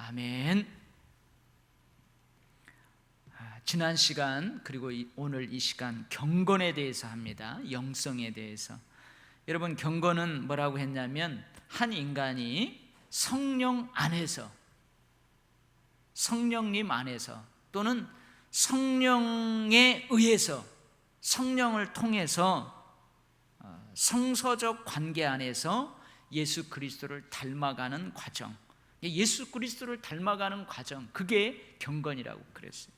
아멘. 지난 시간 그리고 오늘 이 시간 경건에 대해서 합니다. 영성에 대해서. 여러분, 경건은 뭐라고 했냐면 한 인간이 성령 안에서, 성령님 안에서 또는 성령에 의해서, 성령을 통해서 성서적 관계 안에서 예수 그리스도를 닮아가는 과정, 예수 그리스도를 닮아가는 과정, 그게 경건이라고 그랬어요.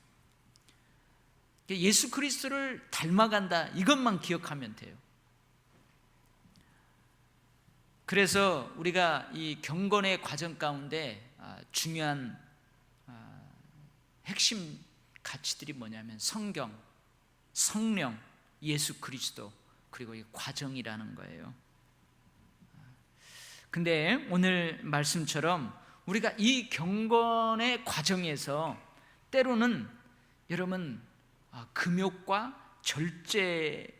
예수 그리스도를 닮아간다, 이것만 기억하면 돼요. 그래서 우리가 이 경건의 과정 가운데 중요한 핵심 가치들이 뭐냐면 성경, 성령, 예수 그리스도, 그리고 이 과정이라는 거예요. 근데 오늘 말씀처럼 우리가 이 경건의 과정에서 때로는 여러분 금욕과 절제를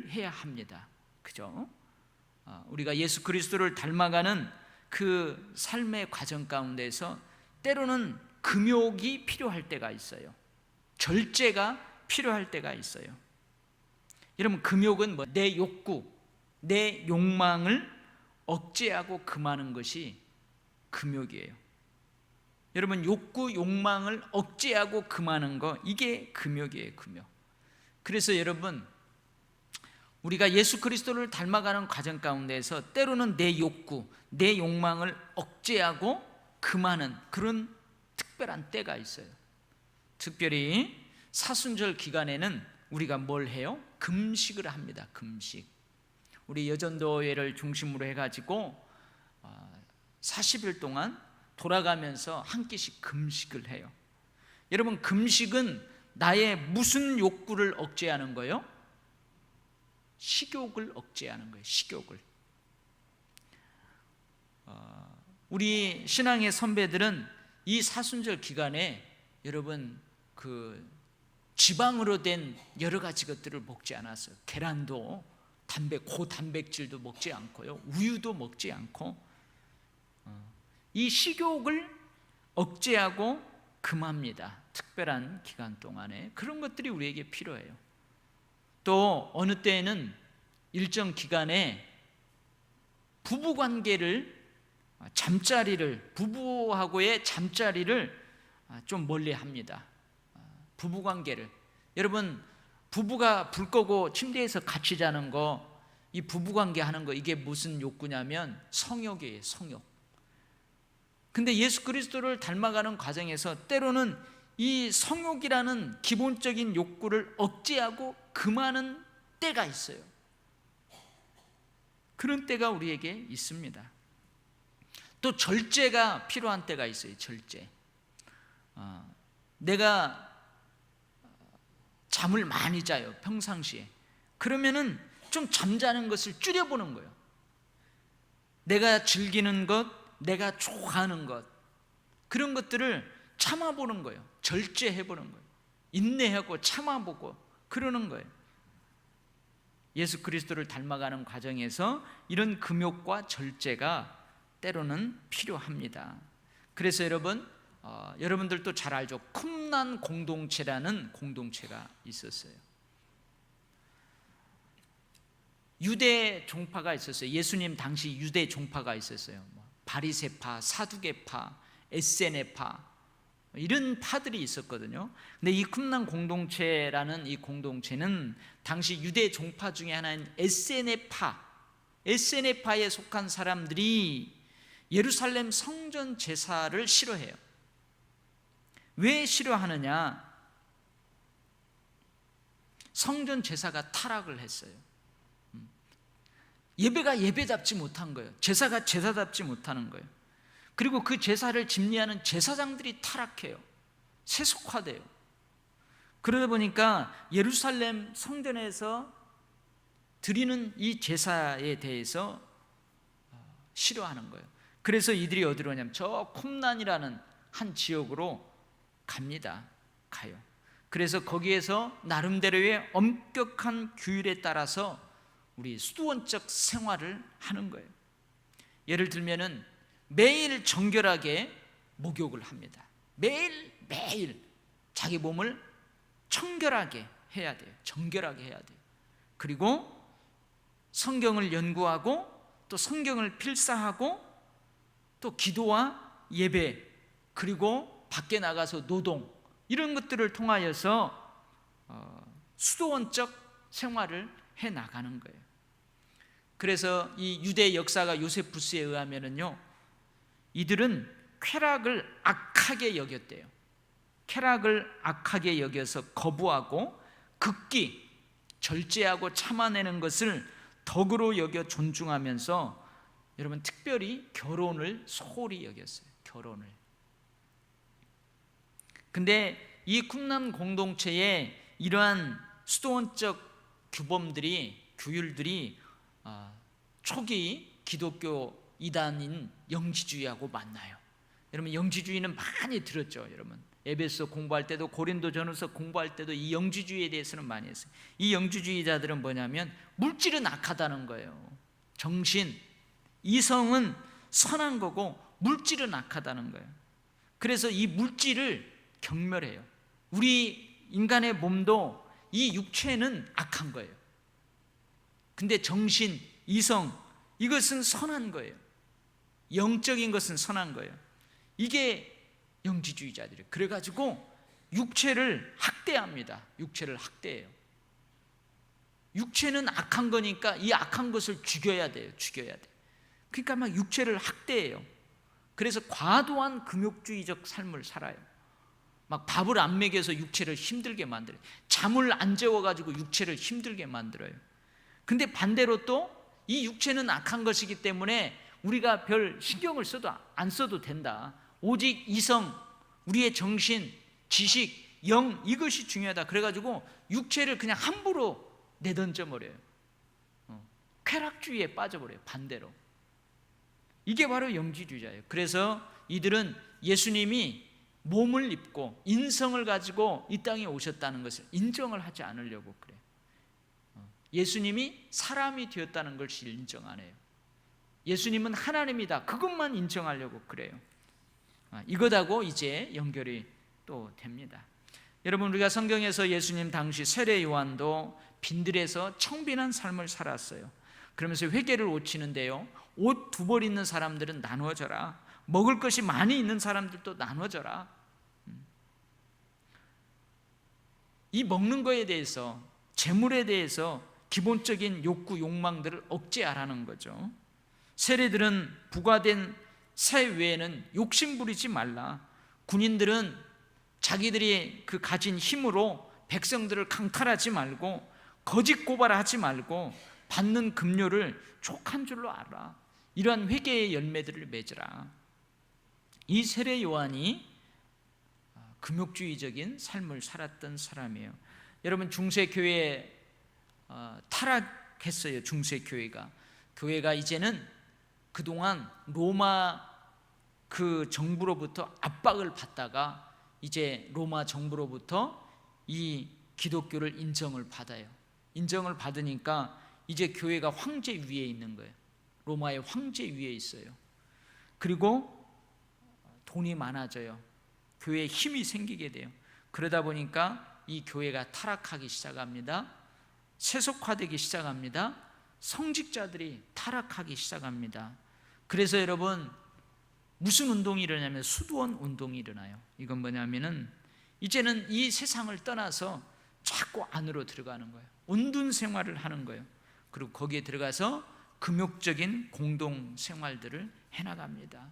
해야 합니다. 그죠? 우리가 예수 그리스도를 닮아가는 그 삶의 과정 가운데서 때로는 금욕이 필요할 때가 있어요. 절제가 필요할 때가 있어요. 여러분, 금욕은 내 욕구, 내 욕망을 억제하고 금하는 것이 금욕이에요. 여러분, 욕구, 욕망을 억제하고 금하는 거, 이게 금욕이에요. 금욕. 그래서 여러분, 우리가 예수 그리스도를 닮아가는 과정 가운데서 때로는 내 욕구, 내 욕망을 억제하고 금하는 그런 특별한 때가 있어요. 특별히 사순절 기간에는 우리가 뭘 해요? 금식을 합니다. 금식. 우리 여전도회를 중심으로 해가지고 40일 동안 돌아가면서 한 끼씩 금식을 해요. 여러분, 금식은 나의 무슨 욕구를 억제하는 거예요? 식욕을 억제하는 거예요. 식욕을. 우리 신앙의 선배들은 이 사순절 기간에 여러분 그 지방으로 된 여러 가지 것들을 먹지 않았어요. 계란도 고단백질도 먹지 않고요, 우유도 먹지 않고 이 식욕을 억제하고 금합니다. 특별한 기간 동안에 그런 것들이 우리에게 필요해요. 또 어느 때에는 일정 기간에 부부관계를, 잠자리를, 부부하고의 잠자리를 좀 멀리 합니다. 부부관계를. 여러분, 부부가 불 끄고 침대에서 같이 자는 거, 이 부부관계 하는 거, 이게 무슨 욕구냐면 성욕이에요. 성욕. 근데 예수 그리스도를 닮아가는 과정에서 때로는 이 성욕이라는 기본적인 욕구를 억제하고 금하는 때가 있어요. 그런 때가 우리에게 있습니다. 또 절제가 필요한 때가 있어요. 절제. 내가 잠을 많이 자요, 평상시에. 그러면은 좀 잠자는 것을 줄여보는 거예요. 내가 즐기는 것, 내가 좋아하는 것, 그런 것들을 참아보는 거예요. 절제해보는 거예요. 인내하고 참아보고 그러는 거예요. 예수 그리스도를 닮아가는 과정에서 이런 금욕과 절제가 때로는 필요합니다. 그래서 여러분들도 잘 알죠. 쿰난 공동체라는 공동체가 있었어요. 유대 종파가 있었어요. 예수님 당시 유대 종파가 있었어요. 바리새파, 사두개파, 에세네파, 이런 파들이 있었거든요. 근데 이 쿰난 공동체라는 이 공동체는 당시 유대 종파 중에 하나인 에세네파에 속한 사람들이 예루살렘 성전 제사를 싫어해요. 왜 싫어하느냐? 성전 제사가 타락을 했어요. 예배가 예배답지 못한 거예요. 제사가 제사답지 못하는 거예요. 그리고 그 제사를 집례하는 제사장들이 타락해요. 세속화돼요. 그러다 보니까 예루살렘 성전에서 드리는 이 제사에 대해서 싫어하는 거예요. 그래서 이들이 어디로 오냐면 저 쿰난이라는 한 지역으로 가요. 그래서 거기에서 나름대로의 엄격한 규율에 따라서 우리 수도원적 생활을 하는 거예요. 예를 들면은 매일 정결하게 목욕을 합니다. 매일 자기 몸을 청결하게 해야 돼요. 정결하게 해야 돼요. 그리고 성경을 연구하고 또 성경을 필사하고 또 기도와 예배, 그리고 밖에 나가서 노동, 이런 것들을 통하여서 수도원적 생활을 해 나가는 거예요. 그래서 이 유대 역사가 요세푸스에 의하면은요, 이들은 쾌락을 악하게 여겼대요. 쾌락을 악하게 여겨서 거부하고 극기, 절제하고 참아내는 것을 덕으로 여겨 존중하면서 여러분 특별히 결혼을 소홀히 여겼어요. 결혼을. 근데 이 쿰남 공동체에 이러한 수도원적 규율들이 초기 기독교 이단인 영지주의하고 만나요. 여러분 영지주의는 많이 들었죠. 여러분 에베소 공부할 때도 고린도전서 공부할 때도 이 영지주의에 대해서는 많이 했어요. 이 영지주의자들은 뭐냐면 물질은 악하다는 거예요. 정신, 이성은 선한 거고 물질은 악하다는 거예요. 그래서 이 물질을 경멸해요. 우리 인간의 몸도 이 육체는 악한 거예요. 근데 정신, 이성, 이것은 선한 거예요. 영적인 것은 선한 거예요. 이게 영지주의자들이에요. 그래가지고 육체를 학대합니다. 육체를 학대해요. 육체는 악한 거니까 이 악한 것을 죽여야 돼요. 그러니까 막 육체를 학대해요. 그래서 과도한 금욕주의적 삶을 살아요. 막 밥을 안 먹여서 육체를 힘들게 만들어요. 잠을 안 재워가지고 육체를 힘들게 만들어요. 근데 반대로 또 이 육체는 악한 것이기 때문에 우리가 별 신경을 안 써도 된다. 오직 이성, 우리의 정신, 지식, 영, 이것이 중요하다. 그래가지고 육체를 그냥 함부로 내던져 버려요. 쾌락주의에 빠져버려요. 반대로. 이게 바로 영지주의자예요. 그래서 이들은 예수님이 몸을 입고 인성을 가지고 이 땅에 오셨다는 것을 인정을 하지 않으려고 그래요. 예수님이 사람이 되었다는 것을 인정 안 해요. 예수님은 하나님이다, 그것만 인정하려고 그래요. 이것하고 이제 연결이 또 됩니다. 여러분 우리가 성경에서 예수님 당시 세례 요한도 빈들에서 청빈한 삶을 살았어요. 그러면서 회개를 오치는데요, 옷 2벌 있는 사람들은 나누어져라, 먹을 것이 많이 있는 사람들도 나누어져라. 이 먹는 거에 대해서, 재물에 대해서 기본적인 욕구, 욕망들을 억제하라는 거죠. 세례들은 부과된 새 외에는 욕심 부리지 말라. 군인들은 자기들이 그 가진 힘으로 백성들을 강탈하지 말고 거짓 고발하지 말고 받는 급료를 족한 줄로 알아. 이러한 회개의 열매들을 맺으라. 이 세례 요한이 금욕주의적인 삶을 살았던 사람이에요. 여러분 중세교회 타락했어요. 중세교회가. 교회가 이제는 그동안 로마 그 정부로부터 압박을 받다가 이제 로마 정부로부터 이 기독교를 인정을 받아요. 인정을 받으니까 이제 교회가 황제 위에 있는 거예요. 로마의 황제 위에 있어요. 그리고 돈이 많아져요. 교회에 힘이 생기게 돼요. 그러다 보니까 이 교회가 타락하기 시작합니다. 세속화되기 시작합니다. 성직자들이 타락하기 시작합니다. 그래서 여러분 무슨 운동이 일어나냐면 수도원 운동이 일어나요. 이건 뭐냐면은 이제는 이 세상을 떠나서 자꾸 안으로 들어가는 거예요. 온둔 생활을 하는 거예요. 그리고 거기에 들어가서 금욕적인 공동 생활들을 해나갑니다.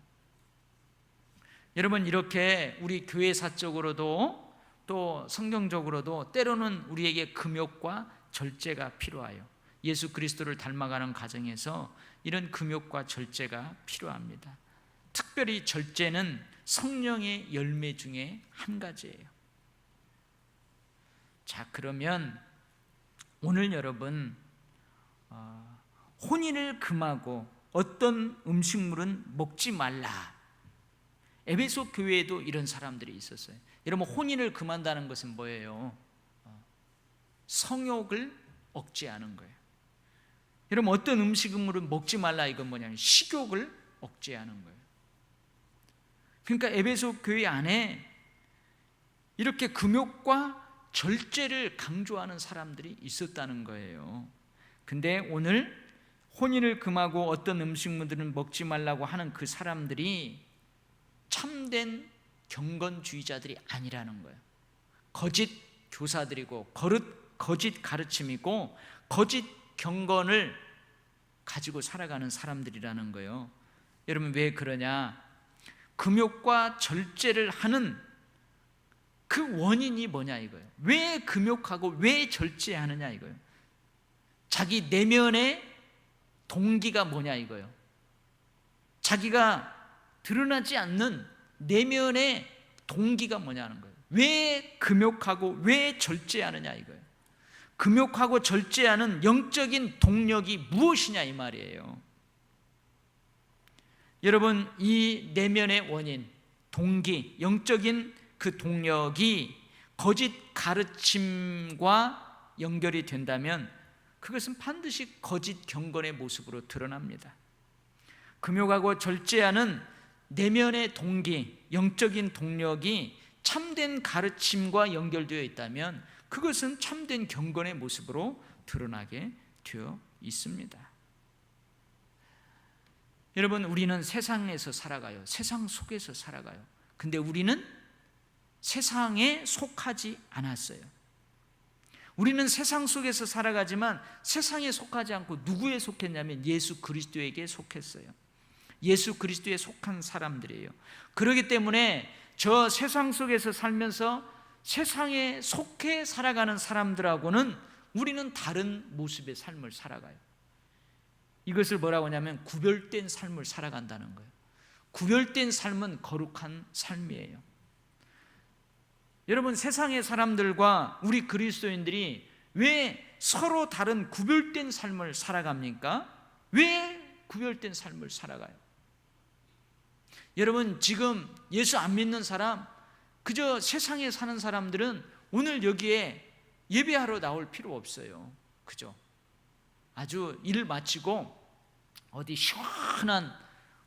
여러분 이렇게 우리 교회사적으로도 또 성경적으로도 때로는 우리에게 금욕과 절제가 필요해요. 예수 그리스도를 닮아가는 과정에서 이런 금욕과 절제가 필요합니다. 특별히 절제는 성령의 열매 중에 한 가지예요. 자, 그러면 오늘 여러분 혼인을 금하고 어떤 음식물은 먹지 말라. 에베소 교회에도 이런 사람들이 있었어요. 여러분 혼인을 금한다는 것은 뭐예요? 성욕을 억제하는 거예요. 여러분 어떤 음식물은 먹지 말라, 이건 뭐냐면 식욕을 억제하는 거예요. 그러니까 에베소 교회 안에 이렇게 금욕과 절제를 강조하는 사람들이 있었다는 거예요. 근데 오늘 혼인을 금하고 어떤 음식물들은 먹지 말라고 하는 그 사람들이 참된 경건주의자들이 아니라는 거예요. 거짓 교사들이고 거짓 가르침이고 거짓 경건을 가지고 살아가는 사람들이라는 거예요. 여러분 왜 그러냐? 금욕과 절제를 하는 그 원인이 뭐냐 이거예요. 왜 금욕하고 왜 절제하느냐 이거예요. 자기 내면의 동기가 뭐냐 이거예요. 자기가 드러나지 않는 내면의 동기가 뭐냐는 거예요. 왜 금욕하고 왜 절제하느냐 이거예요. 금욕하고 절제하는 영적인 동력이 무엇이냐 이 말이에요. 여러분 이 내면의 원인, 동기, 영적인 그 동력이 거짓 가르침과 연결이 된다면 그것은 반드시 거짓 경건의 모습으로 드러납니다. 금욕하고 절제하는 내면의 동기, 영적인 동력이 참된 가르침과 연결되어 있다면 그것은 참된 경건의 모습으로 드러나게 되어 있습니다. 여러분 우리는 세상에서 살아가요. 세상 속에서 살아가요. 근데 우리는 세상에 속하지 않았어요. 우리는 세상 속에서 살아가지만 세상에 속하지 않고 누구에 속했냐면 예수 그리스도에게 속했어요. 예수 그리스도에 속한 사람들이에요. 그렇기 때문에 저 세상 속에서 살면서 세상에 속해 살아가는 사람들하고는 우리는 다른 모습의 삶을 살아가요. 이것을 뭐라고 하냐면 구별된 삶을 살아간다는 거예요. 구별된 삶은 거룩한 삶이에요. 여러분 세상의 사람들과 우리 그리스도인들이 왜 서로 다른 구별된 삶을 살아갑니까? 왜 구별된 삶을 살아가요? 여러분 지금 예수 안 믿는 사람, 그저 세상에 사는 사람들은 오늘 여기에 예배하러 나올 필요 없어요. 그죠? 아주 일 마치고 어디 시원한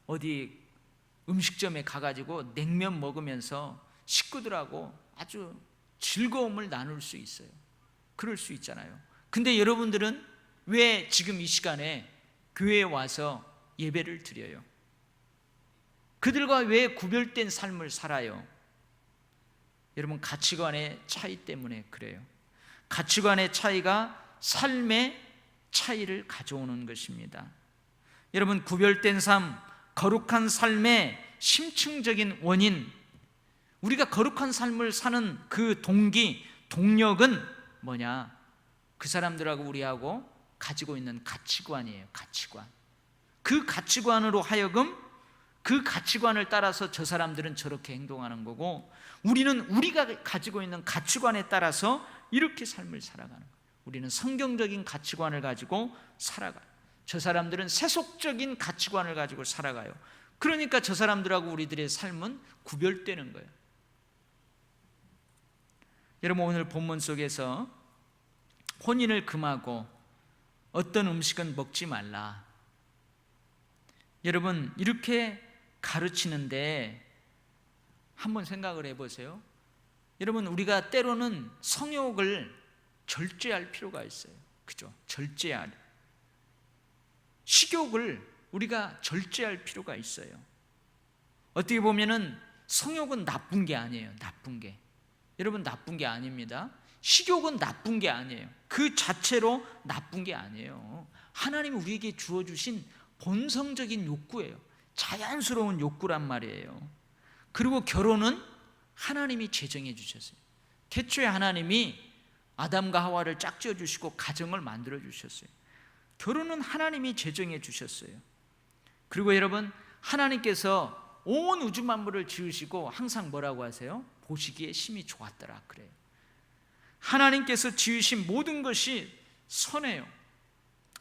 어디 음식점에 가가지고 냉면 먹으면서 식구들하고 아주 즐거움을 나눌 수 있어요. 그럴 수 있잖아요. 근데 여러분들은 왜 지금 이 시간에 교회에 와서 예배를 드려요? 그들과 왜 구별된 삶을 살아요? 여러분 가치관의 차이 때문에 그래요. 가치관의 차이가 삶의 차이를 가져오는 것입니다. 여러분 구별된 삶, 거룩한 삶의 심층적인 원인, 우리가 거룩한 삶을 사는 그 동기, 동력은 뭐냐? 그 사람들하고 우리하고 가지고 있는 가치관이에요. 가치관. 그 가치관으로 하여금 그 가치관을 따라서 저 사람들은 저렇게 행동하는 거고 우리는 우리가 가지고 있는 가치관에 따라서 이렇게 삶을 살아가는 거예요. 우리는 성경적인 가치관을 가지고 살아가요. 저 사람들은 세속적인 가치관을 가지고 살아가요. 그러니까 저 사람들하고 우리들의 삶은 구별되는 거예요. 여러분 오늘 본문 속에서 혼인을 금하고 어떤 음식은 먹지 말라. 여러분 이렇게 가르치는데 한번 생각을 해보세요. 여러분 우리가 때로는 성욕을 절제할 필요가 있어요. 그죠? 절제할. 식욕을 우리가 절제할 필요가 있어요. 어떻게 보면은 성욕은 나쁜 게 아니에요. 나쁜 게. 여러분 나쁜 게 아닙니다. 식욕은 나쁜 게 아니에요. 그 자체로 나쁜 게 아니에요. 하나님이 우리에게 주어주신 본성적인 욕구예요. 자연스러운 욕구란 말이에요. 그리고 결혼은 하나님이 제정해 주셨어요. 태초에 하나님이 아담과 하와를 짝지어 주시고 가정을 만들어 주셨어요. 결혼은 하나님이 제정해 주셨어요. 그리고 여러분 하나님께서 온 우주 만물을 지으시고 항상 뭐라고 하세요? 보시기에 심히 좋았더라 그래요. 하나님께서 지으신 모든 것이 선해요.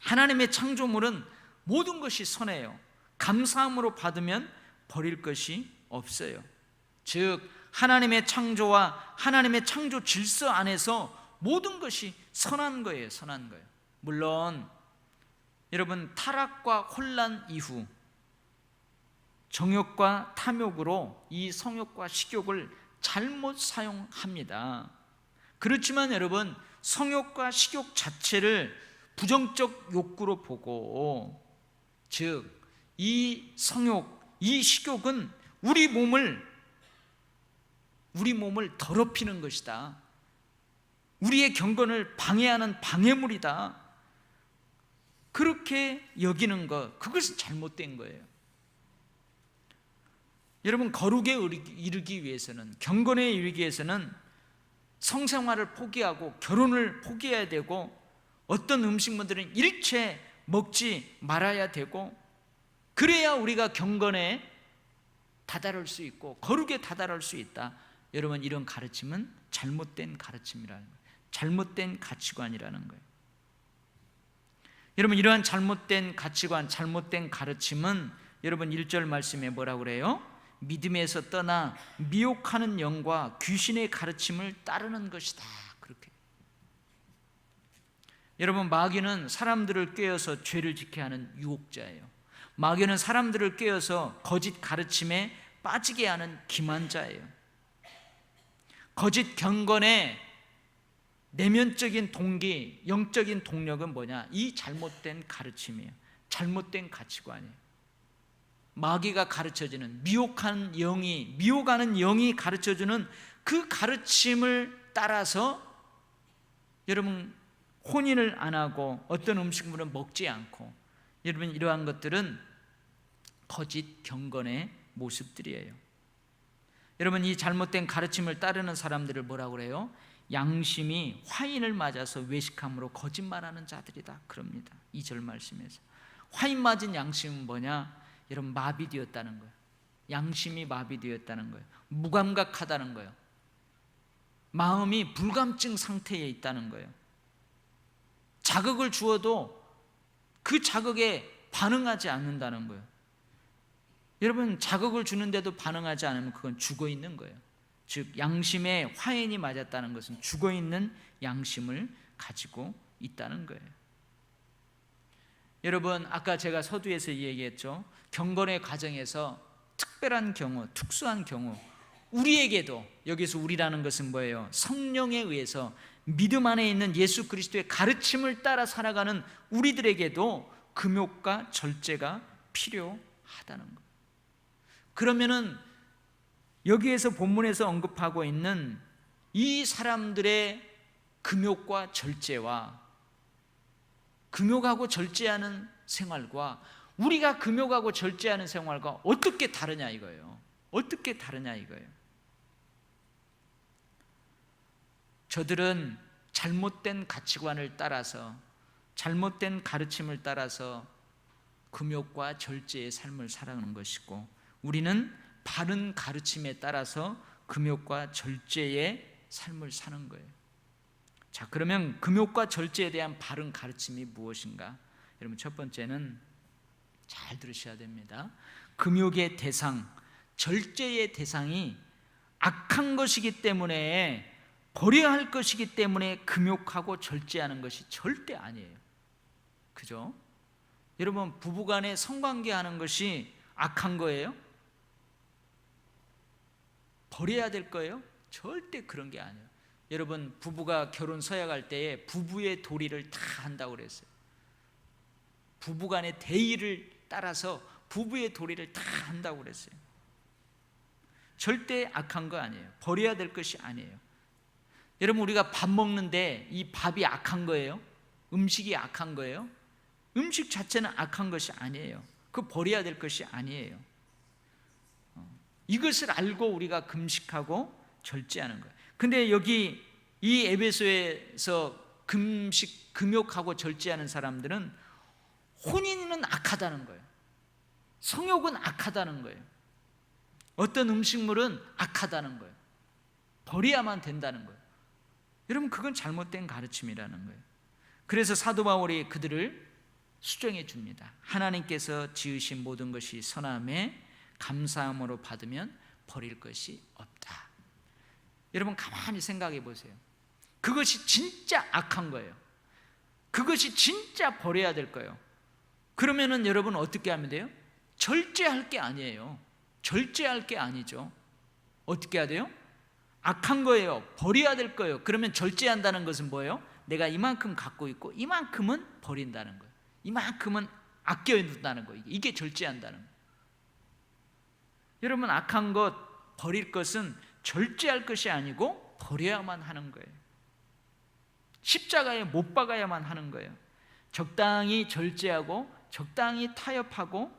하나님의 창조물은 모든 것이 선해요. 감사함으로 받으면 버릴 것이 없어요. 즉 하나님의 창조와 하나님의 창조 질서 안에서 모든 것이 선한 거예요. 선한 거예요. 물론 여러분 타락과 혼란 이후 정욕과 탐욕으로 이 성욕과 식욕을 잘못 사용합니다. 그렇지만 여러분, 성욕과 식욕 자체를 부정적 욕구로 보고, 즉 이 성욕, 이 식욕은 우리 몸을 더럽히는 것이다, 우리의 경건을 방해하는 방해물이다, 그렇게 여기는 것, 그것은 잘못된 거예요. 여러분, 거룩에 이르기 위해서는, 경건에 이르기 위해서는 성생활을 포기하고 결혼을 포기해야 되고, 어떤 음식물들은 일체 먹지 말아야 되고, 그래야 우리가 경건에 다다를 수 있고 거룩에 다다를 수 있다. 여러분, 이런 가르침은 잘못된 가르침이라는 거예요. 잘못된 가치관이라는 거예요. 여러분, 이러한 잘못된 가치관, 잘못된 가르침은 여러분 1절 말씀에 뭐라고 그래요? 믿음에서 떠나 미혹하는 영과 귀신의 가르침을 따르는 것이다, 그렇게. 여러분, 마귀는 사람들을 꾀어서 죄를 짓게 하는 유혹자예요. 마귀는 사람들을 꾀어서 거짓 가르침에 빠지게 하는 기만자예요. 거짓 경건의 내면적인 동기, 영적인 동력은 뭐냐? 이 잘못된 가르침이에요. 잘못된 가치관이에요. 마귀가 가르쳐주는, 미혹하는 영이 가르쳐주는 그 가르침을 따라서 여러분 혼인을 안 하고 어떤 음식물은 먹지 않고, 여러분 이러한 것들은 거짓 경건의 모습들이에요. 여러분, 이 잘못된 가르침을 따르는 사람들을 뭐라고 그래요? 양심이 화인을 맞아서 외식함으로 거짓말하는 자들이다, 그럽니다. 2절 말씀에서. 화인 맞은 양심은 뭐냐? 여러분, 마비되었다는 거예요. 양심이 마비되었다는 거예요. 무감각하다는 거예요. 마음이 불감증 상태에 있다는 거예요. 자극을 주어도 그 자극에 반응하지 않는다는 거예요. 여러분, 자극을 주는데도 반응하지 않으면 그건 죽어 있는 거예요. 즉 양심에 화인이 맞았다는 것은 죽어 있는 양심을 가지고 있다는 거예요. 여러분, 아까 제가 서두에서 얘기했죠. 경건의 과정에서 특별한 경우, 특수한 경우, 우리에게도, 여기서 우리라는 것은 뭐예요? 성령에 의해서 믿음 안에 있는 예수 그리스도의 가르침을 따라 살아가는 우리들에게도 금욕과 절제가 필요하다는 거예요. 그러면은 여기에서 본문에서 언급하고 있는 이 사람들의 금욕과 절제와, 금욕하고 절제하는 생활과 우리가 금욕하고 절제하는 생활과 어떻게 다르냐 이거예요. 어떻게 다르냐 이거예요. 저들은 잘못된 가치관을 따라서, 잘못된 가르침을 따라서 금욕과 절제의 삶을 살아가는 것이고, 우리는 바른 가르침에 따라서 금욕과 절제의 삶을 사는 거예요. 자, 그러면 금욕과 절제에 대한 바른 가르침이 무엇인가? 여러분, 첫 번째는 잘 들으셔야 됩니다. 금욕의 대상, 절제의 대상이 악한 것이기 때문에, 버려야 할 것이기 때문에 금욕하고 절제하는 것이 절대 아니에요. 그죠? 여러분, 부부간에 성관계하는 것이 악한 거예요? 버려야 될 거예요? 절대 그런 게 아니에요. 여러분, 부부가 결혼 서약할 때에 부부의 도리를 다 한다고 그랬어요. 부부간의 대의를 따라서 부부의 도리를 다 한다고 그랬어요. 절대 악한 거 아니에요. 버려야 될 것이 아니에요. 여러분, 우리가 밥 먹는데 이 밥이 악한 거예요? 음식이 악한 거예요? 음식 자체는 악한 것이 아니에요. 그거 버려야 될 것이 아니에요. 이것을 알고 우리가 금식하고 절제하는 거예요. 근데 여기 이 에베소에서 금욕하고 절제하는 사람들은 혼인은 악하다는 거예요. 성욕은 악하다는 거예요. 어떤 음식물은 악하다는 거예요. 버려야만 된다는 거예요. 여러분, 그건 잘못된 가르침이라는 거예요. 그래서 사도 바울이 그들을 수정해 줍니다. 하나님께서 지으신 모든 것이 선함에 감사함으로 받으면 버릴 것이 없다. 여러분, 가만히 생각해 보세요. 그것이 진짜 악한 거예요. 그것이 진짜 버려야 될 거예요. 그러면은 여러분 어떻게 하면 돼요? 절제할 게 아니에요. 절제할 게 아니죠. 어떻게 해야 돼요? 악한 거예요. 버려야 될 거예요. 그러면 절제한다는 것은 뭐예요? 내가 이만큼 갖고 있고 이만큼은 버린다는 거예요. 이만큼은 아껴둔다는 거예요. 이게 절제한다는 거예요. 여러분, 악한 것, 버릴 것은 절제할 것이 아니고 버려야만 하는 거예요. 십자가에 못 박아야만 하는 거예요. 적당히 절제하고 적당히 타협하고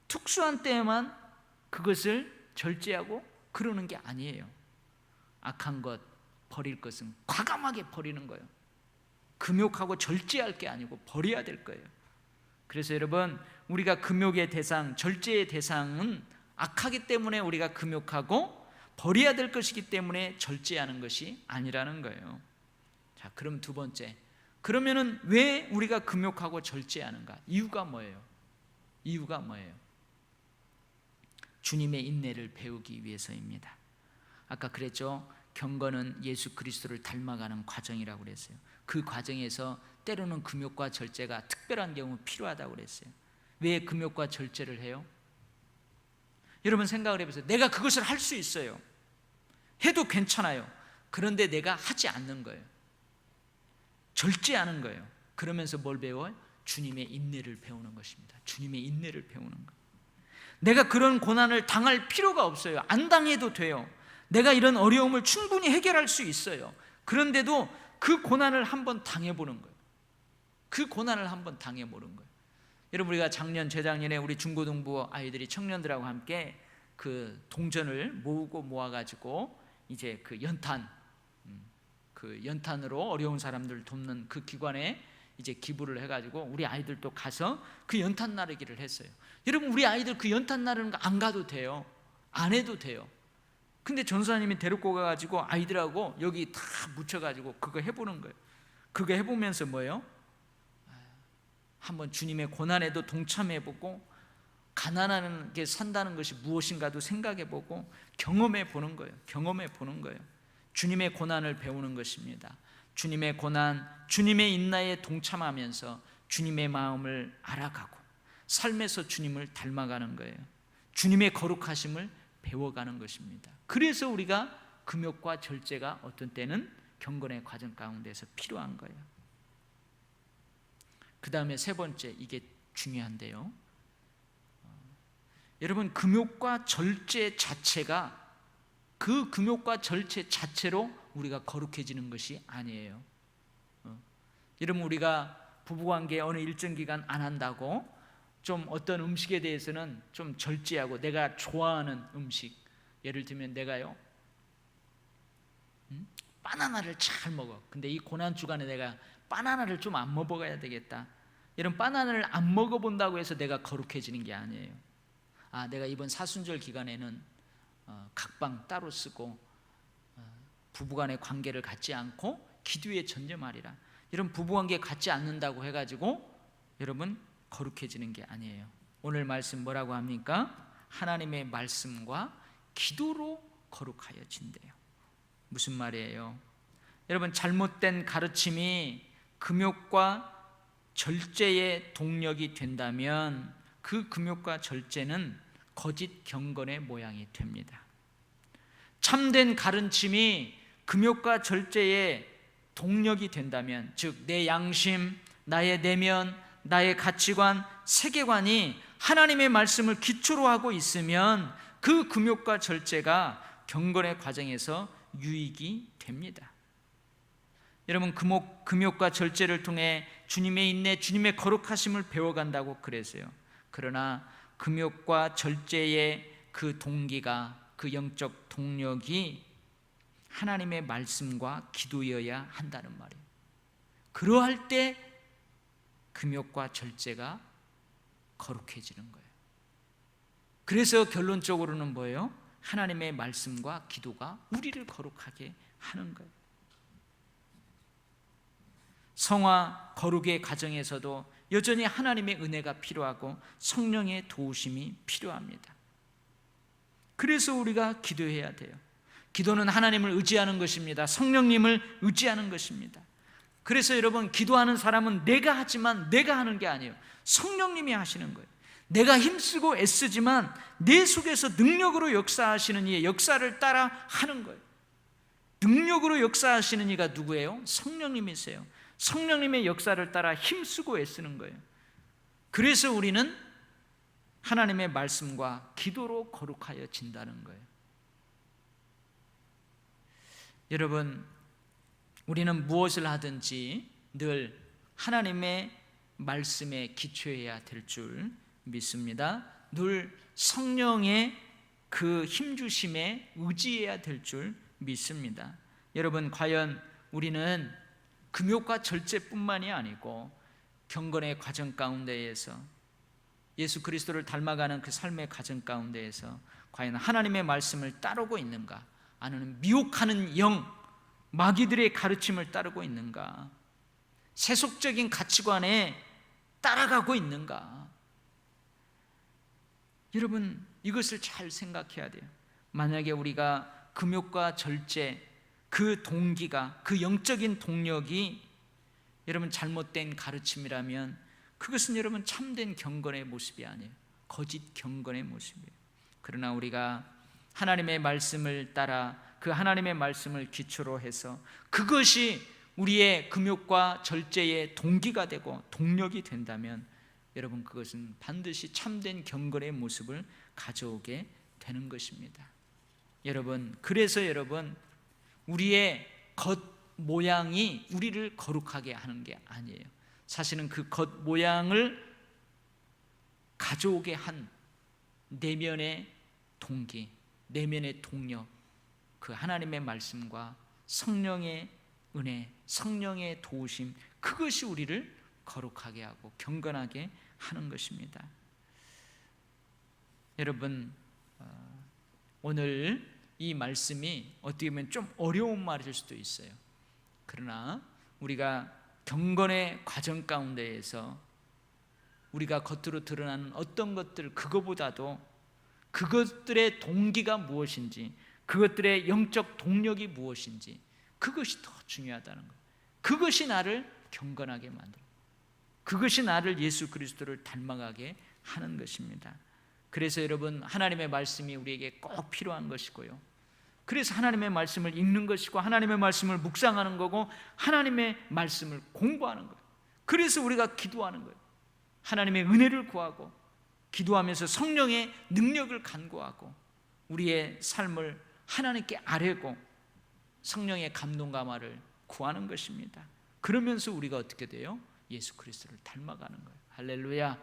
특수한 때에만 그것을 절제하고 그러는 게 아니에요. 악한 것, 버릴 것은 과감하게 버리는 거예요. 금욕하고 절제할 게 아니고 버려야 될 거예요. 그래서 여러분, 우리가 금욕의 대상, 절제의 대상은 악하기 때문에 우리가 금욕하고 버려야 될 것이기 때문에 절제하는 것이 아니라는 거예요. 자, 그럼 두 번째, 그러면은 왜 우리가 금욕하고 절제하는가? 이유가 뭐예요? 이유가 뭐예요? 주님의 인내를 배우기 위해서입니다. 아까 그랬죠? 경건은 예수 그리스도를 닮아가는 과정이라고 그랬어요. 그 과정에서 때로는 금욕과 절제가 특별한 경우 필요하다고 그랬어요. 왜 금욕과 절제를 해요? 여러분 생각을 해보세요. 내가 그것을 할 수 있어요. 해도 괜찮아요. 그런데 내가 하지 않는 거예요. 절제하는 거예요. 그러면서 뭘 배워요? 주님의 인내를 배우는 것입니다. 주님의 인내를 배우는 거예요. 내가 그런 고난을 당할 필요가 없어요. 안 당해도 돼요. 내가 이런 어려움을 충분히 해결할 수 있어요. 그런데도 그 고난을 한번 당해보는 거예요. 그 고난을 한번 당해보는 거예요. 여러분, 우리가 작년, 재작년에 우리 중고등부 아이들이 청년들하고 함께 그 동전을 모으고 모아가지고 이제 그 연탄으로 어려운 사람들 돕는 그 기관에 이제 기부를 해가지고 우리 아이들도 가서 그 연탄 나르기를 했어요. 여러분, 우리 아이들 그 연탄 나르는 거 안 가도 돼요. 안 해도 돼요. 근데 전사님이 데리고 가가지고 아이들하고 여기 다 묻혀가지고 그거 해보는 거예요. 그거 해보면서 뭐예요? 한번 주님의 고난에도 동참해보고 가난한 게 산다는 것이 무엇인가도 생각해보고 경험해보는 거예요. 경험해보는 거예요. 주님의 고난을 배우는 것입니다. 주님의 고난, 주님의 인내에 동참하면서 주님의 마음을 알아가고 삶에서 주님을 닮아가는 거예요. 주님의 거룩하심을 배워가는 것입니다. 그래서 우리가 금욕과 절제가 어떤 때는 경건의 과정 가운데서 필요한 거예요. 그 다음에 세 번째, 이게 중요한데요. 여러분, 금욕과 절제 자체가 그 금욕과 절제 자체로 우리가 거룩해지는 것이 아니에요. 여러분, 우리가 부부관계 어느 일정 기간 안 한다고 좀 어떤 음식에 대해서는 좀 절제하고 내가 좋아하는 음식, 예를 들면 내가요 바나나를 잘 먹어. 근데 이 고난주간에 내가 바나나를 좀 안 먹어야 되겠다. 이런 바나나를 안 먹어본다고 해서 내가 거룩해지는 게 아니에요. 내가 이번 사순절 기간에는 각방 따로 쓰고 부부간의 관계를 갖지 않고 기도에 전념하리라. 이런 부부관계 갖지 않는다고 해가지고 여러분 거룩해지는 게 아니에요. 오늘 말씀 뭐라고 합니까? 하나님의 말씀과 기도로 거룩하여진대요. 무슨 말이에요? 여러분, 잘못된 가르침이 금욕과 절제의 동력이 된다면 그 금욕과 절제는 거짓 경건의 모양이 됩니다. 참된 가르침이 금욕과 절제의 동력이 된다면, 즉 내 양심, 나의 내면, 나의 가치관, 세계관이 하나님의 말씀을 기초로 하고 있으면 그 금욕과 절제가 경건의 과정에서 유익이 됩니다. 여러분, 금욕과 절제를 통해 주님의 인내, 주님의 거룩하심을 배워간다고 그랬어요. 그러나 금욕과 절제의 그 동기가, 그 영적 동력이 하나님의 말씀과 기도여야 한다는 말이에요. 그러할 때 금욕과 절제가 거룩해지는 거예요. 그래서 결론적으로는 뭐예요? 하나님의 말씀과 기도가 우리를 거룩하게 하는 거예요. 성화 거룩의 과정에서도 여전히 하나님의 은혜가 필요하고 성령의 도우심이 필요합니다. 그래서 우리가 기도해야 돼요. 기도는 하나님을 의지하는 것입니다. 성령님을 의지하는 것입니다. 그래서 여러분, 기도하는 사람은 내가 하지만 내가 하는 게 아니에요. 성령님이 하시는 거예요. 내가 힘쓰고 애쓰지만 내 속에서 능력으로 역사하시는 이의 역사를 따라 하는 거예요. 능력으로 역사하시는 이가 누구예요? 성령님이세요. 성령님의 역사를 따라 힘쓰고 애쓰는 거예요. 그래서 우리는 하나님의 말씀과 기도로 거룩하여 진다는 거예요. 여러분, 우리는 무엇을 하든지 늘 하나님의 말씀에 기초해야 될 줄 믿습니다. 늘 성령의 그 힘주심에 의지해야 될 줄 믿습니다. 여러분, 과연 우리는 금욕과 절제뿐만이 아니고 경건의 과정 가운데에서 예수 그리스도를 닮아가는 그 삶의 과정 가운데에서 과연 하나님의 말씀을 따르고 있는가? 아니면 미혹하는 영, 마귀들의 가르침을 따르고 있는가? 세속적인 가치관에 따라가고 있는가? 여러분, 이것을 잘 생각해야 돼요. 만약에 우리가 금욕과 절제, 그 동기가, 그 영적인 동력이 여러분 잘못된 가르침이라면 그것은 여러분 참된 경건의 모습이 아니에요. 거짓 경건의 모습이에요. 그러나 우리가 하나님의 말씀을 따라 그 하나님의 말씀을 기초로 해서 그것이 우리의 금욕과 절제의 동기가 되고 동력이 된다면 여러분, 그것은 반드시 참된 경건의 모습을 가져오게 되는 것입니다. 여러분, 그래서 여러분, 우리의 겉 모양이 우리를 거룩하게 하는 게 아니에요. 사실은 그 겉 모양을 가져오게 한 내면의 동기, 내면의 동력, 그 하나님의 말씀과 성령의 은혜, 성령의 도우심, 그것이 우리를 거룩하게 하고 경건하게 하는 것입니다. 여러분, 오늘 이 말씀이 어떻게 보면 좀 어려운 말일 수도 있어요. 그러나 우리가 경건의 과정 가운데에서 우리가 겉으로 드러나는 어떤 것들, 그거보다도 그것들의 동기가 무엇인지, 그것들의 영적 동력이 무엇인지, 그것이 더 중요하다는 거예요. 그것이 나를 경건하게 만들고, 그것이 나를 예수 그리스도를 닮아가게 하는 것입니다. 그래서 여러분, 하나님의 말씀이 우리에게 꼭 필요한 것이고요. 그래서 하나님의 말씀을 읽는 것이고 하나님의 말씀을 묵상하는 거고 하나님의 말씀을 공부하는 거예요. 그래서 우리가 기도하는 거예요. 하나님의 은혜를 구하고 기도하면서 성령의 능력을 간구하고 우리의 삶을 하나님께 아뢰고 성령의 감동과 말을 구하는 것입니다. 그러면서 우리가 어떻게 돼요? 예수 그리스도를 닮아가는 거예요. 할렐루야.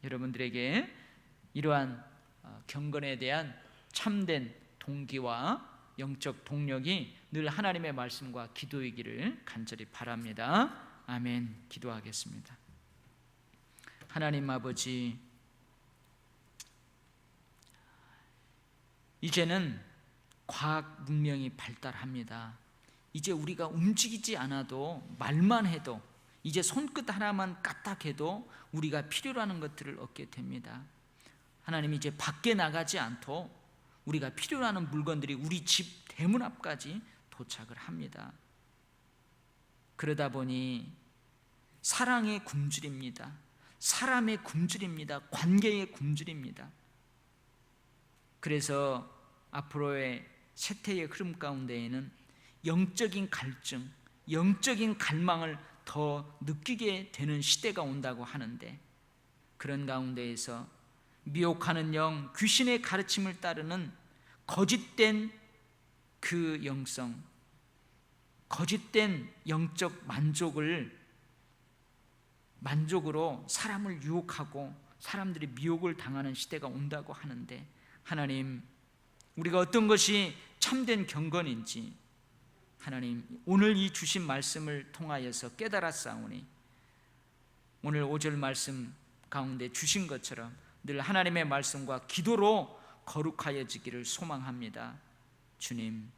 여러분들에게 이러한 경건에 대한 참된 동기와 영적 동력이 늘 하나님의 말씀과 기도이기를 간절히 바랍니다. 아멘. 기도하겠습니다. 하나님 아버지, 이제는 과학 문명이 발달합니다. 이제 우리가 움직이지 않아도 말만 해도, 이제 손끝 하나만 까딱해도 우리가 필요로 하는 것들을 얻게 됩니다. 하나님, 이제 밖에 나가지 않도록 우리가 필요로 하는 물건들이 우리 집 대문 앞까지 도착을 합니다. 그러다 보니 사랑의 굶주립니다. 사람의 굶주립니다. 관계의 굶주립니다. 그래서 앞으로의 세태의 흐름 가운데에는 영적인 갈증, 영적인 갈망을 더 느끼게 되는 시대가 온다고 하는데, 그런 가운데에서 미혹하는 영, 귀신의 가르침을 따르는 거짓된 그 영성, 거짓된 영적 만족으로 사람을 유혹하고 사람들이 미혹을 당하는 시대가 온다고 하는데, 하나님, 우리가 어떤 것이 참된 경건인지 하나님, 오늘 이 주신 말씀을 통하여서 깨달았사오니 오늘 5절 말씀 가운데 주신 것처럼 늘 하나님의 말씀과 기도로 거룩하여지기를 소망합니다. 주님,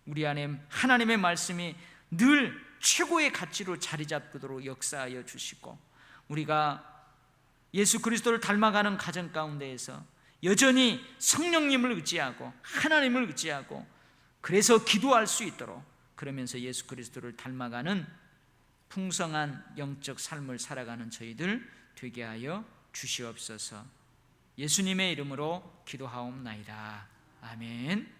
우리 안에 하나님의 말씀이 늘 최고의 가치로 자리 잡도록 역사하여 주시고, 우리가 예수 그리스도를 닮아가는 가정 가운데에서 여전히 성령님을 의지하고 하나님을 의지하고 그래서 기도할 수 있도록, 그러면서 예수 그리스도를 닮아가는 풍성한 영적 삶을 살아가는 저희들 되게 하여 주시옵소서. 예수님의 이름으로 기도하옵나이다. 아멘.